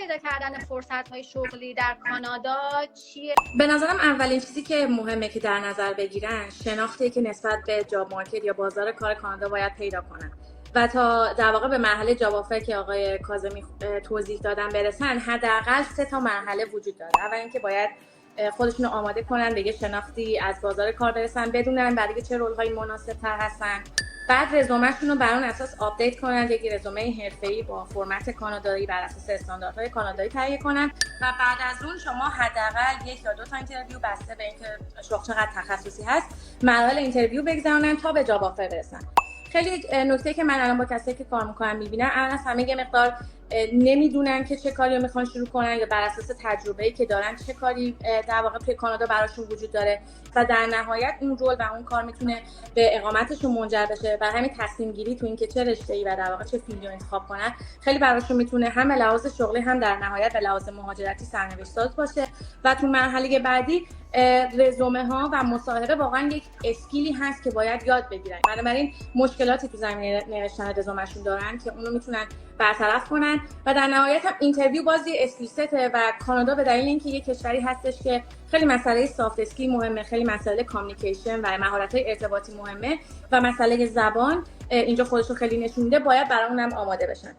پیدا کردن فرصت‌های شغلی در کانادا چیه؟ به نظرم اولین چیزی که مهمه که در نظر بگیرن شناختی که نسبت به جاب مارکت یا بازار کار کانادا باید پیدا کنن و تا در واقع به مرحله جاب آفر که آقای کاظمی توضیح دادن برسن حداقل 3 مرحله وجود داره. اول اینکه باید خودشون رو آماده کنن به یه شناختی از بازار کار برسن، بدونن برای چه رول‌های مناسب‌تر هستن، بعد رزومه‌شون رو بر اون اساس آپدیت کنن، یک رزومه حرفه‌ای با فرمت کانادایی بر اساس استانداردهای کانادایی تهیه کنن و بعد از اون شما حداقل 1 یا 2 تا اینترویو بسته به اینکه شغل چقدر تخصصی هست مراحل اینترویو بگذرونن تا به جاب آفر برسن. خیلی نکته که من الان با کسایی که کار میکنم میبینم الان از همه یه مقدار نمیدونن که چه کاری رو میخوان شروع کنن یا بر اساس تجربه‌ای که دارن چه کاری در واقع توی کانادا براشون وجود داره و در نهایت اون رول و اون کار میتونه به اقامتشون منجر بشه. برای همین تصمیم گیری تو اینکه چه رشته‌ای و در واقع چه فیلدی رو انتخاب کنن خیلی براشون میتونه هم به لحاظ شغلی هم در نهایت به لحاظ مهاجرتی سرنوشت ساز باشه. و تو مرحله بعدی رزومه ها و مصاحبه واقعا یک اسکیلی هست که باید یاد بگیرن. بنابراین مشکلاتی تو زمینه نوشتن رزومهشون دارن که اونو میتونن برطرف کنن و در نهایت هم اینترویو بازی اسکیلسته و کانادا به دلیل اینکه یک کشوری هستش که خیلی مسئله سافت اسکیل مهمه، خیلی مسئله کامیونیکیشن و مهارت‌های ارتباطی مهمه و مسئله زبان اینجا خودش رو خیلی نشون میده، باید برای اونم آماده بشن.